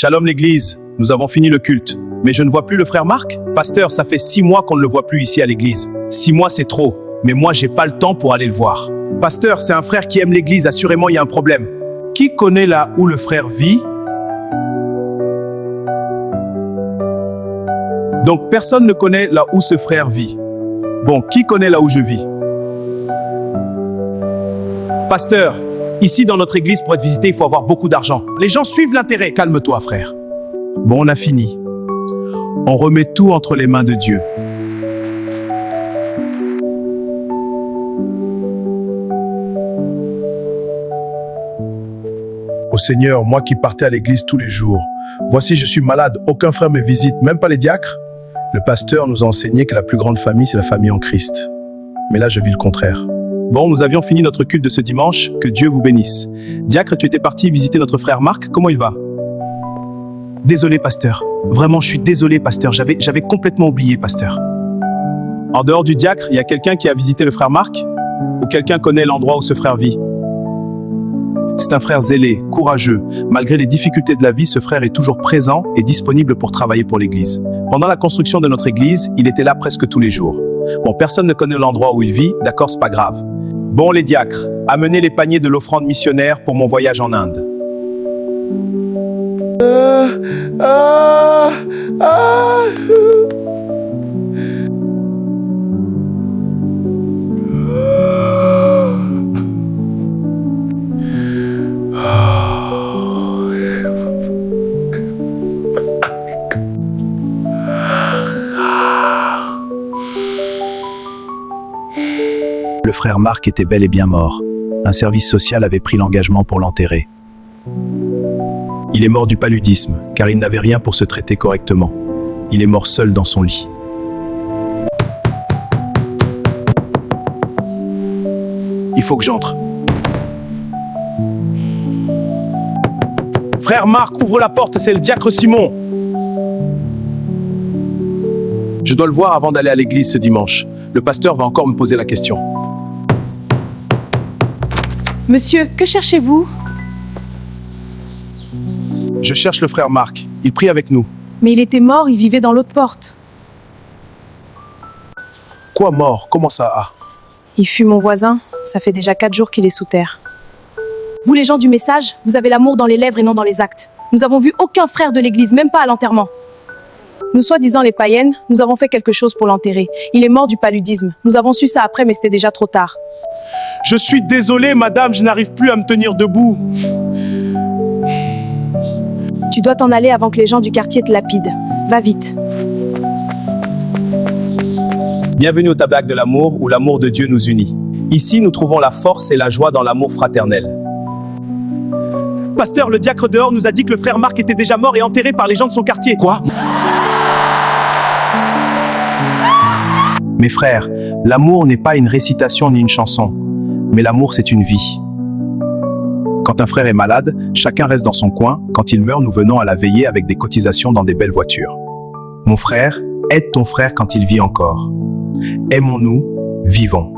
Shalom l'église, nous avons fini le culte. Mais je ne vois plus le frère Marc. Pasteur, ça fait 6 mois qu'on ne le voit plus ici à l'église. 6 mois c'est trop, mais moi j'ai pas le temps pour aller le voir. Pasteur, c'est un frère qui aime l'église, assurément il y a un problème. Qui connaît là où le frère vit? Donc personne ne connaît là où ce frère vit. Bon, qui connaît là où je vis? Pasteur, ici dans notre église, pour être visité, il faut avoir beaucoup d'argent. Les gens suivent l'intérêt. Calme-toi, frère. Bon, on a fini. On remet tout entre les mains de Dieu. Ô Seigneur, moi qui partais à l'église tous les jours, voici je suis malade, aucun frère me visite, même pas les diacres. Le pasteur nous a enseigné que la plus grande famille, c'est la famille en Christ. Mais là, je vis le contraire. Bon, nous avions fini notre culte de ce dimanche, que Dieu vous bénisse. Diacre, tu étais parti visiter notre frère Marc, comment il va? Désolé, pasteur. Vraiment, je suis désolé, pasteur. J'avais complètement oublié, pasteur. En dehors du diacre, il y a quelqu'un qui a visité le frère Marc? Ou quelqu'un connaît l'endroit où ce frère vit? C'est un frère zélé, courageux. Malgré les difficultés de la vie, ce frère est toujours présent et disponible pour travailler pour l'église. Pendant la construction de notre église, il était là presque tous les jours. Bon, personne ne connaît l'endroit où il vit, d'accord, c'est pas grave. Bon, les diacres, amenez les paniers de l'offrande missionnaire pour mon voyage en Inde. Le frère Marc était bel et bien mort. Un service social avait pris l'engagement pour l'enterrer. Il est mort du paludisme, car il n'avait rien pour se traiter correctement. Il est mort seul dans son lit. Il faut que j'entre. Frère Marc, ouvre la porte, c'est le diacre Simon. Je dois le voir avant d'aller à l'église ce dimanche. Le pasteur va encore me poser la question. Monsieur, que cherchez-vous? Je cherche le frère Marc. Il prie avec nous. Mais il était mort, il vivait dans l'autre porte. Quoi mort? Comment ça a? Il fut mon voisin, ça fait déjà 4 jours qu'il est sous terre. Vous les gens du message, vous avez l'amour dans les lèvres et non dans les actes. Nous avons vu aucun frère de l'église, même pas à l'enterrement. Nous soi-disant les païennes, nous avons fait quelque chose pour l'enterrer. Il est mort du paludisme. Nous avons su ça après, mais c'était déjà trop tard. Je suis désolé, madame, je n'arrive plus à me tenir debout. Tu dois t'en aller avant que les gens du quartier te lapident. Va vite. Bienvenue au tabernacle de l'amour, où l'amour de Dieu nous unit. Ici, nous trouvons la force et la joie dans l'amour fraternel. Pasteur, le diacre dehors nous a dit que le frère Marc était déjà mort et enterré par les gens de son quartier. Quoi? Mes frères, l'amour n'est pas une récitation ni une chanson, mais l'amour c'est une vie. Quand un frère est malade, chacun reste dans son coin. Quand il meurt, nous venons à la veiller avec des cotisations dans des belles voitures. Mon frère, aide ton frère quand il vit encore. Aimons-nous, vivons.